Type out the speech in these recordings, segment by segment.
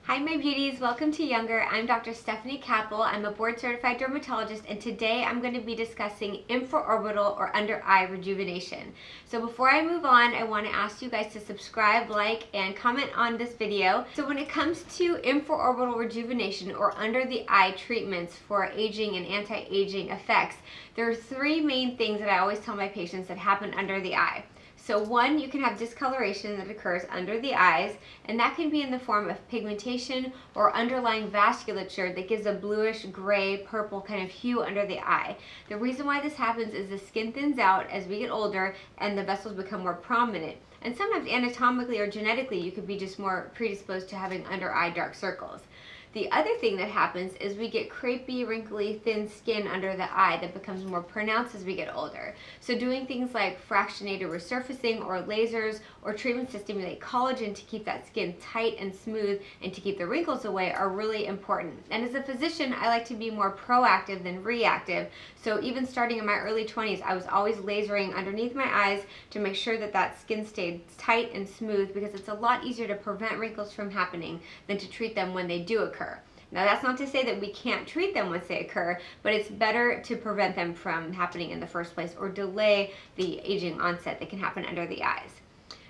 Hi my beauties, welcome to Younger. I'm Dr. Stephanie Capel. I'm a board certified dermatologist and today I'm going to be discussing infraorbital or under eye rejuvenation. So before I move on, I want to ask you guys to subscribe, like, and comment on this video. So when it comes to infraorbital rejuvenation or under the eye treatments for aging and anti-aging effects, there are three main things that I always tell my patients that happen under the eye. So one, you can have discoloration that occurs under the eyes, and that can be in the form of pigmentation or underlying vasculature that gives a bluish, gray, purple kind of hue under the eye. The reason why this happens is the skin thins out as we get older and the vessels become more prominent. And sometimes anatomically or genetically, you could be just more predisposed to having under eye dark circles. The other thing that happens is we get crepey, wrinkly, thin skin under the eye that becomes more pronounced as we get older. So doing things like fractionated resurfacing or lasers or treatments to stimulate collagen to keep that skin tight and smooth and to keep the wrinkles away are really important. And as a physician, I like to be more proactive than reactive. So even starting in my early 20s, I was always lasering underneath my eyes to make sure that that skin stayed tight and smooth, because it's a lot easier to prevent wrinkles from happening than to treat them when they do occur. Now that's not to say that we can't treat them once they occur, but it's better to prevent them from happening in the first place or delay the aging onset that can happen under the eyes.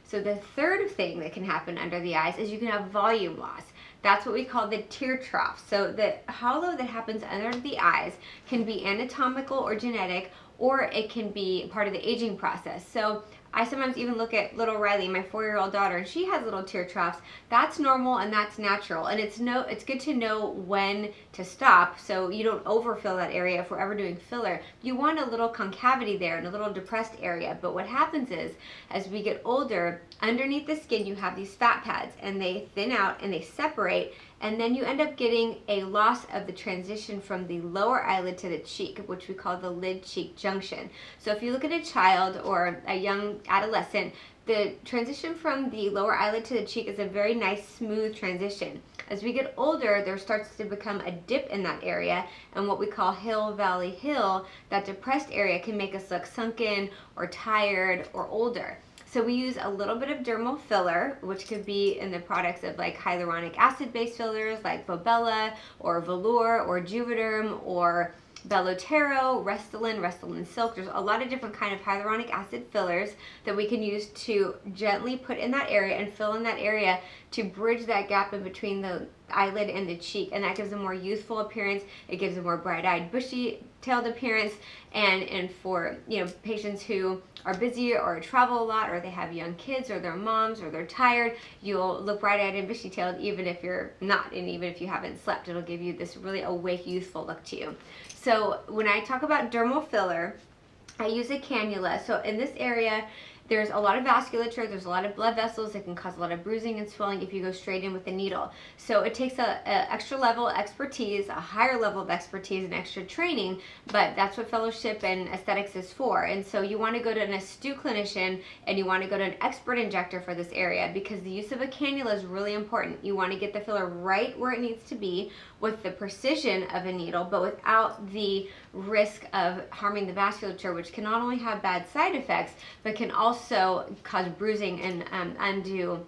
So the third thing that can happen under the eyes is you can have volume loss. That's what we call the tear trough. So the hollow that happens under the eyes can be anatomical or genetic, or it can be part of the aging process. So I sometimes even look at little Riley, my 4-year-old daughter, and she has little tear troughs. That's normal and that's natural. And it's good to know when to stop so you don't overfill that area if we're ever doing filler. You want a little concavity there and a little depressed area. But what happens is, as we get older, underneath the skin you have these fat pads and they thin out and they separate, and then you end up getting a loss of the transition from the lower eyelid to the cheek, which we call the lid-cheek junction. So if you look at a child or a young adolescent, the transition from the lower eyelid to the cheek is a very nice, smooth transition. As we get older, there starts to become a dip in that area, and what we call hill, valley, hill, that depressed area can make us look sunken or tired or older. So we use a little bit of dermal filler, which could be in the products of like hyaluronic acid-based fillers like Bobella or Velour or Juvederm or Bellotero, Restylane Silk. There's a lot of different kind of hyaluronic acid fillers that we can use to gently put in that area and fill in that area to bridge that gap in between the eyelid and the cheek, and that gives a more youthful appearance. It gives a more bright-eyed, bushy-tailed appearance, and for patients who are busy or travel a lot, or they have young kids, or they're moms, or they're tired, you'll look bright-eyed and bushy-tailed even if you're not, and even if you haven't slept. It'll give you this really awake, youthful look to you. So when I talk about dermal filler, I use a cannula. So in this area, there's a lot of vasculature, there's a lot of blood vessels that can cause a lot of bruising and swelling if you go straight in with the needle. So it takes a extra level of expertise, a higher level of expertise and extra training, but that's what fellowship and aesthetics is for. And so you want to go to an astute clinician and you want to go to an expert injector for this area, because the use of a cannula is really important. You want to get the filler right where it needs to be with the precision of a needle, but without the risk of harming the vasculature, which can not only have bad side effects, but can also cause bruising and undue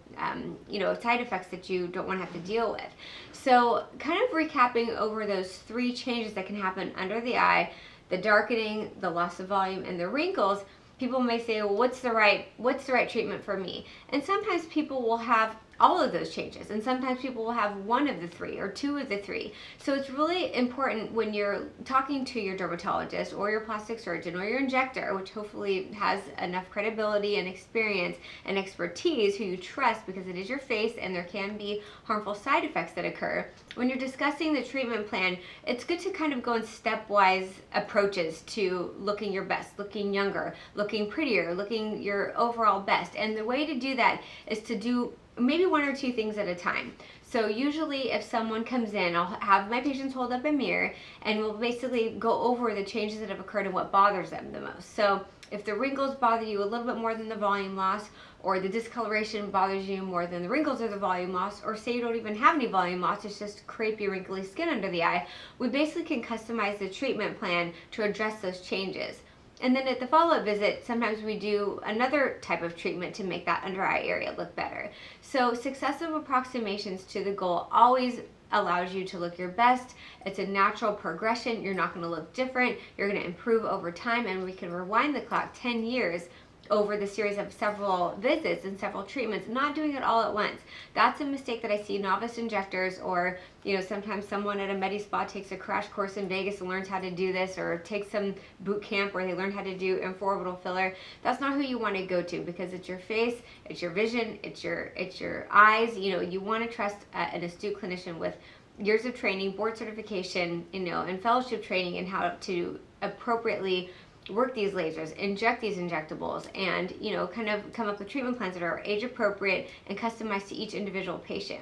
side effects that you don't want to have to deal with. So kind of recapping over those three changes that can happen under the eye: the darkening, the loss of volume, and the wrinkles. People may say, well, what's the right treatment for me? And sometimes people will have all of those changes, and sometimes people will have one of the three or two of the three. So it's really important when you're talking to your dermatologist or your plastic surgeon or your injector, which hopefully has enough credibility and experience and expertise, who you trust, because it is your face and there can be harmful side effects that occur. When you're discussing the treatment plan, it's good to kind of go in stepwise approaches to looking your best, looking younger, looking prettier, looking your overall best. And the way to do that is to do maybe one or two things at a time. So usually if someone comes in, I'll have my patients hold up a mirror and we'll basically go over the changes that have occurred and what bothers them the most. So if the wrinkles bother you a little bit more than the volume loss, or the discoloration bothers you more than the wrinkles or the volume loss, or say you don't even have any volume loss, it's just crepey, wrinkly skin under the eye, we basically can customize the treatment plan to address those changes. And then at the follow-up visit, sometimes we do another type of treatment to make that under eye area look better. So successive approximations to the goal always allows you to look your best. It's a natural progression. You're not going to look different. You're going to improve over time, and we can rewind the clock 10 years over the series of several visits and several treatments, not doing it all at once. That's a mistake that I see novice injectors, or sometimes someone at a med spa takes a crash course in Vegas and learns how to do this, or takes some boot camp where they learn how to do infraorbital filler. That's not who you want to go to, because it's your face, it's your vision, it's your eyes. You want to trust an astute clinician with years of training, board certification, and fellowship training in how to appropriately work these lasers, inject these injectables, and kind of come up with treatment plans that are age appropriate and customized to each individual patient.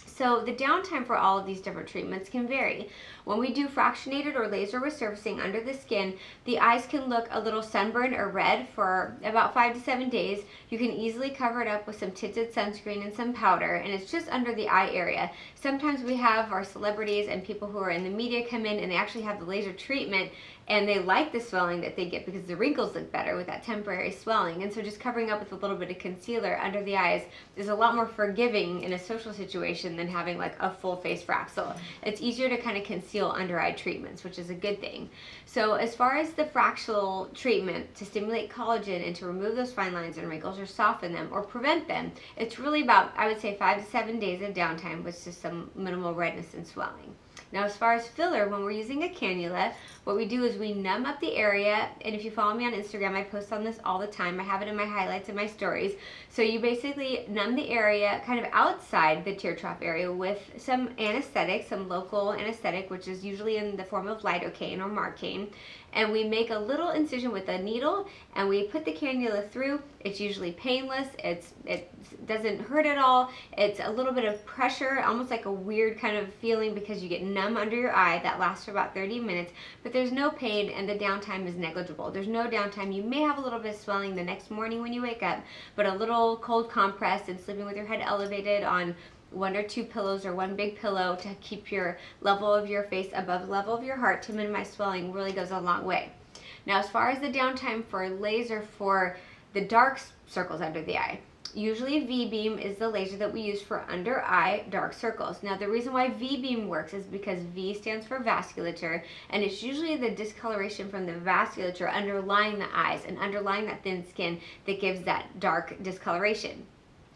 So the downtime for all of these different treatments can vary. When we do fractionated or laser resurfacing under the skin, the eyes can look a little sunburned or red for about 5 to 7 days. You can easily cover it up with some tinted sunscreen and some powder, and it's just under the eye area. Sometimes we have our celebrities and people who are in the media come in and they actually have the laser treatment, and they like the swelling that they get because the wrinkles look better with that temporary swelling. And so just covering up with a little bit of concealer under the eyes is a lot more forgiving in a social situation than having like a full face Fraxel. It's easier to kind of conceal under eye treatments, which is a good thing. So as far as the Fraxel treatment to stimulate collagen and to remove those fine lines and wrinkles or soften them or prevent them, it's really about, I would say, 5 to 7 days of downtime with just some minimal redness and swelling. Now, as far as filler, when we're using a cannula, what we do is we numb up the area, and if you follow me on Instagram, I post on this all the time. I have it in my highlights and my stories. So you basically numb the area kind of outside the tear trough area with some anesthetic, some local anesthetic, which is usually in the form of lidocaine or Marcaine. And we make a little incision with a needle, and we put the cannula through. It's usually painless. It doesn't hurt at all. It's a little bit of pressure, almost like a weird kind of feeling because you get numb under your eye. That lasts for about 30 minutes, but there's no pain and the downtime is negligible. There's no downtime. You may have a little bit of swelling the next morning when you wake up, but a little cold compress and sleeping with your head elevated on 1 or 2 pillows or 1 big pillow to keep your level of your face above the level of your heart to minimize swelling really goes a long way. Now, as far as the downtime for laser for the dark circles under the eye, usually Vbeam is the laser that we use for under eye dark circles. Now, the reason why Vbeam works is because V stands for vasculature, and it's usually the discoloration from the vasculature underlying the eyes and underlying that thin skin that gives that dark discoloration.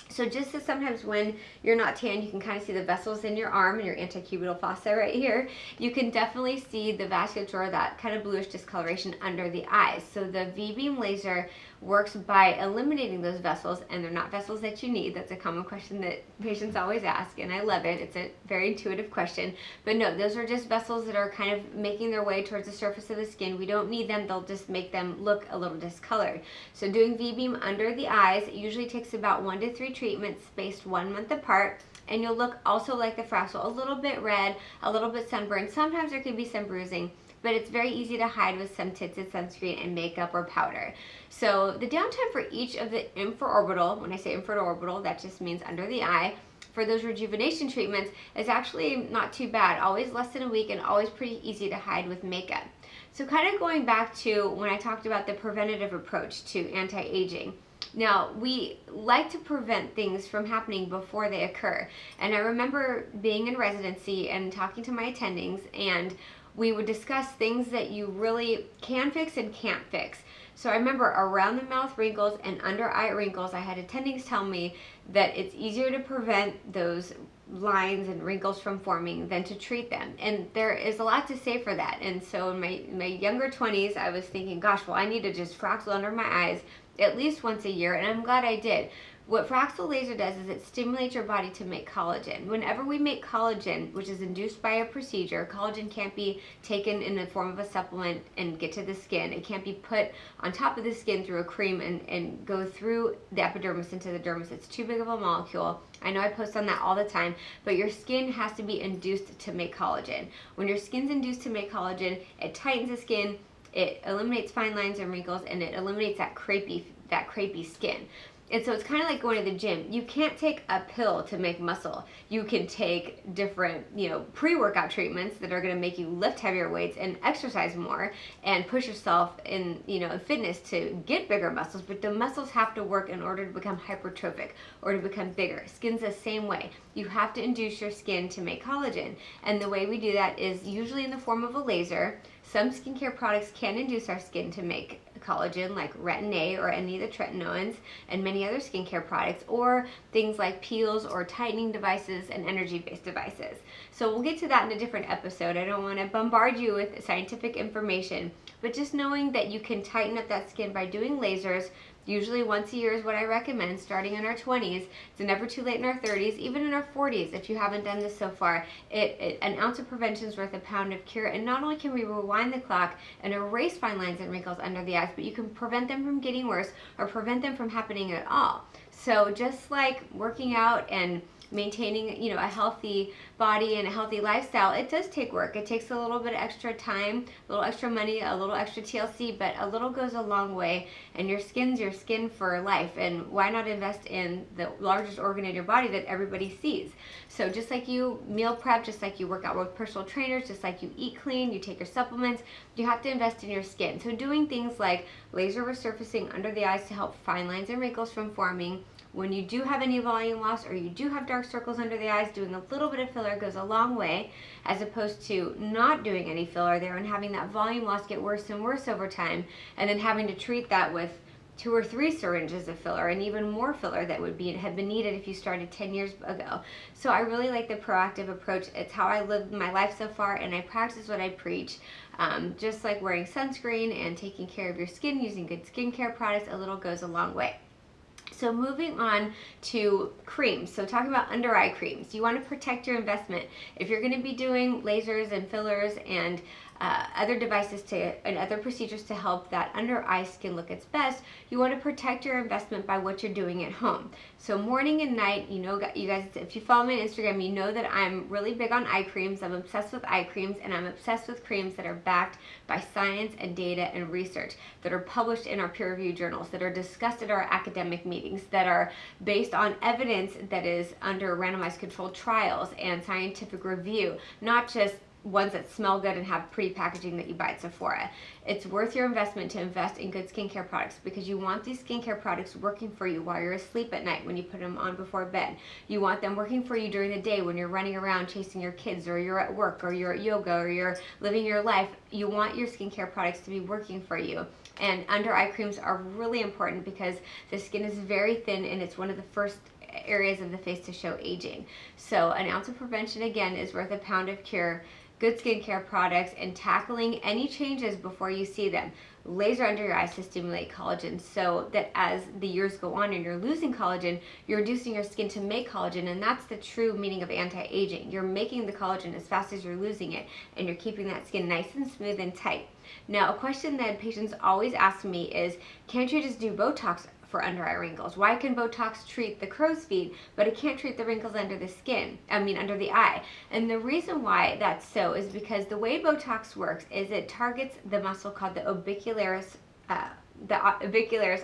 So just as sometimes when you're not tan, you can kind of see the vessels in your arm and your antecubital fossa right here, you can definitely see the vasculature, that kind of bluish discoloration under the eyes. So the Vbeam laser works by eliminating those vessels, and they're not vessels that you need. That's a common question that patients always ask, and I love it. It's a very intuitive question. But no, those are just vessels that are kind of making their way towards the surface of the skin. We don't need them. They'll just make them look a little discolored. So doing Vbeam under the eyes, it usually takes about 1 to 3 treatments spaced 1 month apart, and you'll look also like the Fraxel, a little bit red, a little bit sunburned. Sometimes there could be some bruising, but it's very easy to hide with some tinted sunscreen and makeup or powder. So the downtime for each of the infraorbital, when I say infraorbital, that just means under the eye, for those rejuvenation treatments is actually not too bad, always less than a week and always pretty easy to hide with makeup. So kind of going back to when I talked about the preventative approach to anti-aging. Now, we like to prevent things from happening before they occur. And I remember being in residency and talking to my attendings, and we would discuss things that you really can fix and can't fix. So I remember around the mouth wrinkles and under eye wrinkles, I had attendings tell me that it's easier to prevent those lines and wrinkles from forming than to treat them. And there is a lot to say for that. And so in my younger 20s, I was thinking, gosh, well, I need to just Fraxel under my eyes at least once a year, and I'm glad I did. What Fraxel laser does is it stimulates your body to make collagen. Whenever we make collagen, which is induced by a procedure, collagen can't be taken in the form of a supplement and get to the skin. It can't be put on top of the skin through a cream and go through the epidermis into the dermis. It's too big of a molecule. I know I post on that all the time, but your skin has to be induced to make collagen. When your skin's induced to make collagen, it tightens the skin, it eliminates fine lines and wrinkles, and it eliminates that crepey skin. And so it's kind of like going to the gym. You can't take a pill to make muscle. You can take different, pre-workout treatments that are going to make you lift heavier weights and exercise more and push yourself in, fitness to get bigger muscles. But the muscles have to work in order to become hypertrophic or to become bigger. Skin's the same way. You have to induce your skin to make collagen. And the way we do that is usually in the form of a laser. Some skincare products can induce our skin to make collagen, like retin-A or any of the tretinoins and many other skincare products, or things like peels or tightening devices and energy-based devices. So we'll get to that in a different episode. I don't want to bombard you with scientific information, but just knowing that you can tighten up that skin by doing lasers. Usually once a year is what I recommend, starting in our 20s. It's never too late in our 30s, even in our 40s. If you haven't done this so far, an ounce of prevention is worth a pound of cure. And not only can we rewind the clock and erase fine lines and wrinkles under the eyes, but you can prevent them from getting worse or prevent them from happening at all. So just like working out and maintaining, a healthy body and a healthy lifestyle, it does take work. It takes a little bit of extra time, a little extra money, a little extra TLC, but a little goes a long way, and your skin's your skin for life. And why not invest in the largest organ in your body that everybody sees? So just like you meal prep, just like you work out with personal trainers, just like you eat clean, you take your supplements, you have to invest in your skin. So doing things like laser resurfacing under the eyes to help fine lines and wrinkles from forming. When you do have any volume loss or you do have dark circles under the eyes, doing a little bit of filler goes a long way, as opposed to not doing any filler there and having that volume loss get worse and worse over time, and then having to treat that with 2 or 3 syringes of filler and even more filler that would have been needed if you started 10 years ago. So I really like the proactive approach. It's how I live my life so far, and I practice what I preach. Just like wearing sunscreen and taking care of your skin using good skincare products, a little goes a long way. So moving on to creams. So talking about under eye creams, you want to protect your investment. If you're going to be doing lasers and fillers and other devices and other procedures to help that under eye skin look its best, you want to protect your investment by what you're doing at home. So morning and night, you guys, if you follow me on Instagram, you know that I'm really big on eye creams. I'm obsessed with eye creams, and I'm obsessed with creams that are backed by science and data and research, that are published in our peer-reviewed journals, that are discussed at our academic meetings, that are based on evidence that is under randomized controlled trials and scientific review, not just ones that smell good and have pretty packaging that you buy at Sephora. It's worth your investment to invest in good skincare products, because you want these skincare products working for you while you're asleep at night when you put them on before bed. You want them working for you during the day when you're running around chasing your kids, or you're at work, or you're at yoga, or you're living your life. You want your skincare products to be working for you. And under eye creams are really important because the skin is very thin, and it's one of the first areas of the face to show aging. So an ounce of prevention, again, is worth a pound of cure. Good skincare products and tackling any changes before you see them. Laser under your eyes to stimulate collagen, so that as the years go on and you're losing collagen, you're reducing your skin to make collagen, and that's the true meaning of anti-aging. You're making the collagen as fast as you're losing it, and you're keeping that skin nice and smooth and tight. Now, a question that patients always ask me is, can't you just do Botox for under eye wrinkles? Why can Botox treat the crow's feet, but it can't treat the wrinkles under the eye? And the reason why that's so is because the way Botox works is it targets the muscle called the orbicularis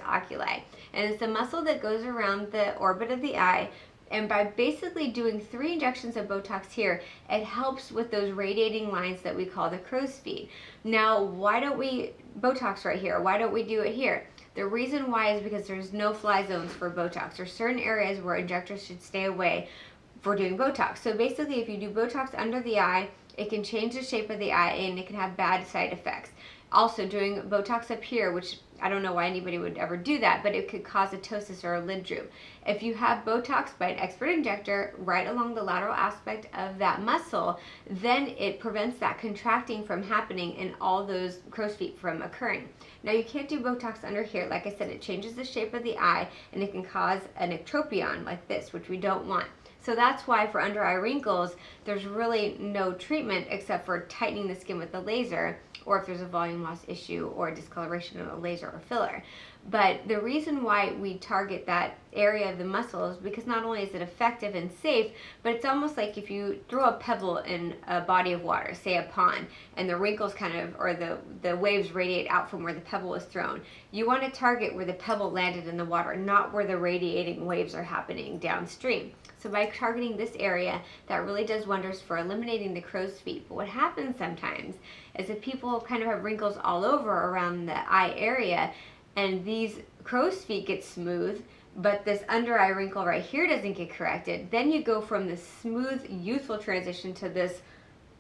oculi. And it's the muscle that goes around the orbit of the eye. And by basically doing 3 injections of Botox here, it helps with those radiating lines that we call the crow's feet. Now, why don't we Botox right here? Why don't we do it here? The reason why is because there's no fly zones for Botox. There's certain areas where injectors should stay away for doing Botox. So basically, if you do Botox under the eye, it can change the shape of the eye and it can have bad side effects. Also, doing Botox up here, which I don't know why anybody would ever do that, but it could cause a ptosis or a lid droop. If you have Botox by an expert injector right along the lateral aspect of that muscle, then it prevents that contracting from happening and all those crow's feet from occurring. Now, you can't do Botox under here. Like I said, it changes the shape of the eye and it can cause an ectropion like this, which we don't want. So that's why for under eye wrinkles, there's really no treatment except for tightening the skin with the laser, or if there's a volume loss issue or discoloration of a laser or filler. But the reason why we target that area of the muscle is because not only is it effective and safe, but it's almost like if you throw a pebble in a body of water, say a pond, and the wrinkles kind of, or the waves radiate out from where the pebble was thrown. You want to target where the pebble landed in the water, not where the radiating waves are happening downstream. So by targeting this area, that really does wonders for eliminating the crow's feet. But what happens sometimes is if people kind of have wrinkles all over around the eye area, and these crow's feet get smooth, but this under eye wrinkle right here doesn't get corrected, then you go from this smooth, youthful transition to this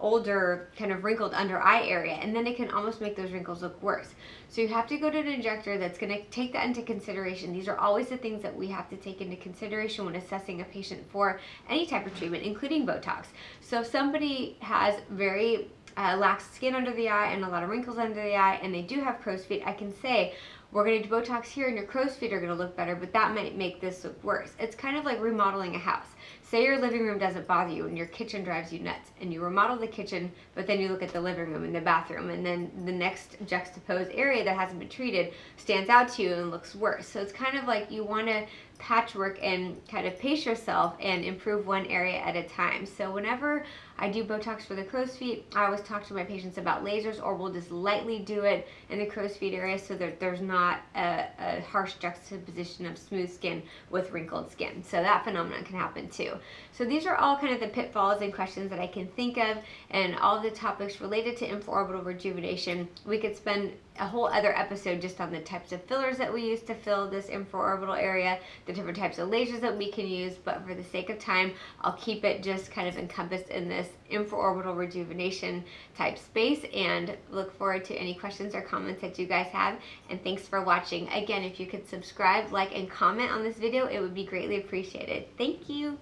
older, kind of wrinkled under eye area, and then it can almost make those wrinkles look worse. So you have to go to an injector that's going to take that into consideration. These are always the things that we have to take into consideration when assessing a patient for any type of treatment, including Botox. So if somebody has very lax skin under the eye and a lot of wrinkles under the eye, and they do have crow's feet, I can say, we're going to do Botox here and your crow's feet are going to look better, but that might make this look worse. It's kind of like remodeling a house. Say your living room doesn't bother you and your kitchen drives you nuts, and you remodel the kitchen, but then you look at the living room and the bathroom, and then the next juxtaposed area that hasn't been treated stands out to you and looks worse. So it's kind of like you want to patchwork and kind of pace yourself and improve one area at a time. So whenever I do Botox for the crow's feet, I always talk to my patients about lasers, or we'll just lightly do it in the crow's feet area so that there's not a harsh juxtaposition of smooth skin with wrinkled skin. So that phenomenon can happen too. So these are all kind of the pitfalls and questions that I can think of, and all the topics related to infraorbital rejuvenation. We could spend a whole other episode just on the types of fillers that we use to fill this infraorbital area, the different types of lasers that we can use, but for the sake of time, I'll keep it just kind of encompassed in this infraorbital rejuvenation type space, and look forward to any questions or comments that you guys have. And thanks for watching. Again, if you could subscribe, like, and comment on this video, it would be greatly appreciated. Thank you.